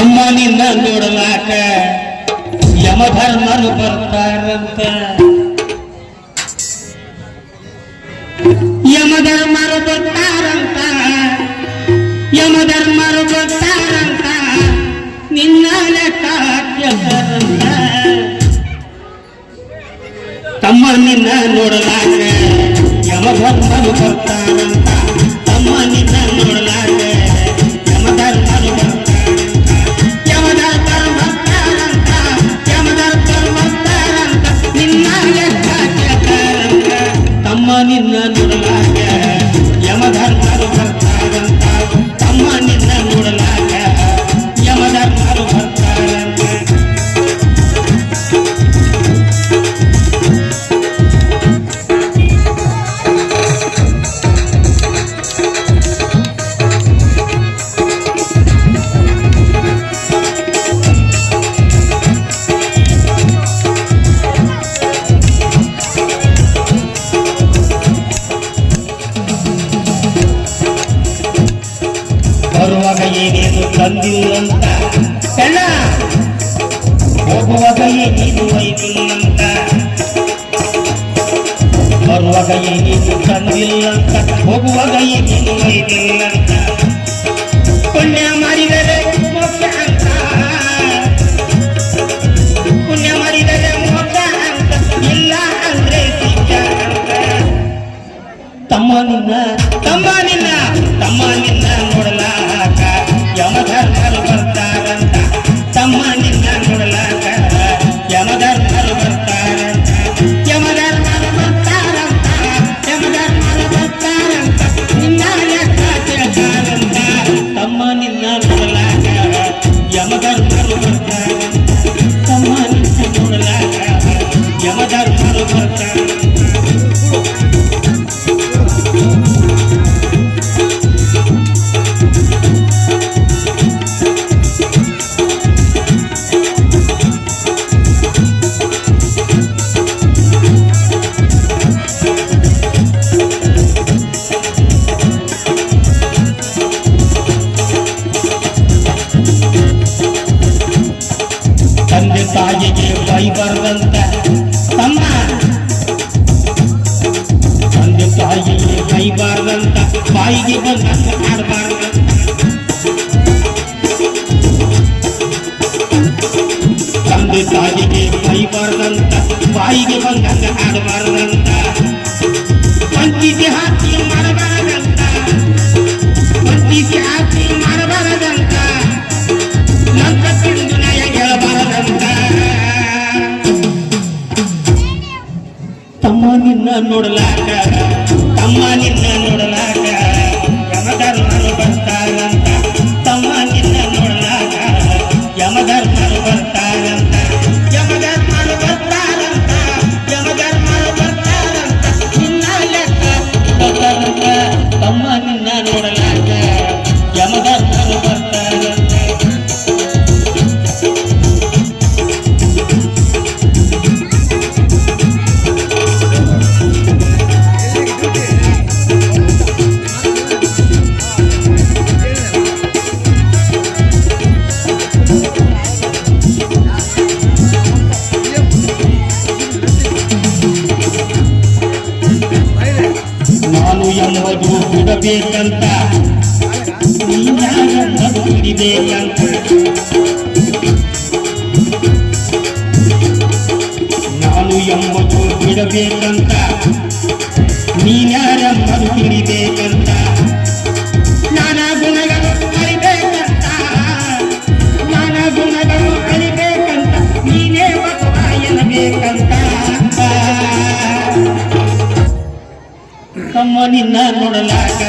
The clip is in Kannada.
ತಮ್ಮ ನಿನ್ನ ನೋಡಲಾಕ ಯಮಧರ್ಮರು ಬರ್ತಾರಂತ ಯಮಧರ್ಮರು ಬರ್ತಾರಂತ ಯಮಧರ್ಮರು ಬರ್ತಾರಂತ ನಿನ್ನ ಲೆಕ್ಕ ಹಾಕ್ಯರಂತ ತಮ್ಮ ನಿನ್ನ ನೋಡಲಾಕ ಯಮಧರ್ಮರು ಬರ್ತಾರಂತ ತಮ್ಮ ನಿನ್ನ ನೋಡಲಾಕ ಯಮಧರ್ಮರು ಬರ್ತಾರಂತ ಯಮಧರ್ಮರು ಬರ್ತಾರಂತ ಯಮಧರ್ಮರು ಬರ್ತಾರಂತ ನಿನ್ನ ಲೆಕ್ಕ ಹಾಕ್ಯರಂತ ತಮ್ಮ ನಿನ್ನ ನೋಡಲಾಕ ಯಮಧರ್ಮರು ಬರ್ತಾರಂತ ತಮ್ಮ ನಿನ್ನ ನೋಡಲಾಕ ಯಮಧರ್ಮರು ಬರ್ತಾರಂತ ಬರುವಾಗ ಏನೇನು ತಂದಿಲ್ಲಂತ ಕಣ್ಣ ಹೋಗುವಾಗ ಏನೇನು ಒಯ್ದಿಲ್ಲಂತ ಬರುವಾಗ ಏನೇನು ತಂದಿಲ್ಲಂತ ಹೋಗುವಾಗ ಏನೇನು ಒಯ್ದಿಲ್ಲಂತ ಪುಣ್ಯ ಮಾಡಿದರೆ ಮೋಕ್ಷ ಅಂತ ಪುಣ್ಯ ಮಾಡಿದರೆ ಮೋಕ್ಷ ಅಂತ ಇಲ್ಲ ಅಂದ್ರೆ ಶಿಕ್ಷ ಅಂತ ತಮ್ಮ ನಿನ್ನ ನೋಡಲಾಕ ಯಮಧರ್ಮರು ಬರ್ತಾರಂತ ತಮ್ಮ ನಿನ್ನ ನೋಡಲಾಕ ಯಮಧರ್ಮರು ಬರ್ತಾರಂತ ಯಮಧರ್ಮರು ಬರ್ತಾರಂತ ಯಮಧರ್ಮರು ಬರ್ತಾರಂತ ನಿನ್ನ ಲೆಕ್ಕ ಕೇಳ್ತಾರಂತ ತಮ್ಮ ನಿನ್ನ ನೋಡಲಾಕ ಯಮಧರ್ಮರು ಬರ್ತಾರಂತ ತಮ್ಮ ನಿನ್ನ ನೋಡಲಾಕ ಯಮಧರ್ಮರು ಬರ್ತಾರಂತ ತಂದೆ ತಾಯಿಗೆ ಬೈಬಾರ್ದಂತ ತಮ್ಮ ತಂದೆ ತಾಯಿಗೆ ಬೈಬಾರ್ದಂತ ಬಾಯಿಗೆ ಬಂದಂತ ಆಡಬಾರ್ದಂತ ತಂದೆ ತಾಯಿಗೆ ಬೈಬಾರ್ದಂತ ಬಾಯಿಗೆ ಬಂದಂತ ಆಡಬಾರ್ದಂತ ವಂಚಿಸಿ ಹಾಕಿ ಮಾಡಬಾರದಂತ ವಂಚಿಸಿ ಹಾಕಿ ಮಾಡಬಾರದಂತ ನಂತ ತಿಳಿದು ನಯ ಹೇಳಬಾರದಂತ ತಮ್ಮ ನಿನ್ನ ನೋಡಲಾಕ ತಮ್ಮ ನಿನ್ನ ನೋಡಲಾಕ ಯಮಧರ್ಮರು ಬರ್ತಾರಂತ ತಮ್ಮ ನಿನ್ನ ನೋಡಲಾಕ ಯಮಧರ್ಮರು ಬರ್ತಾರಂತ ಯಮಧರ್ಮರು ಬರ್ತಾರಂತ ಯಮಧರ್ಮರು ಬರ್ತಾರಂತ ನಿನ್ನ ಲೆಕ್ಕ ಬರ್ತಾರಂತ ತಮ್ಮ ನಿನ್ನ ನೋಡಲಾಕ ಯಮಧರ್ಮರು ಬರ್ತಾರಂತ ನಾನು ಎಂಬುದು ಬಿಡಬೇಕಂತ ನೀನು ಬಿಡಬೇಕಂತ ನಾನು ಎಂಬುದು ಬಿಡಬೇಕಂತ ನೀನ್ಯಾರೆಂಬುದು ಬಿಡಬೇಕಂತ ನಾನಾ ಗುಣಗಳು ಅರಿಬೇಕಂತ ನಾನಾ ಗುಣಗಳು ಅರಿಬೇಕಂತ ನೀನೇ ಬಸವ ಎನ್ನಬೇಕಂತ ತಮ್ಮ ನಿನ್ನ ನೋಡಲಾಕ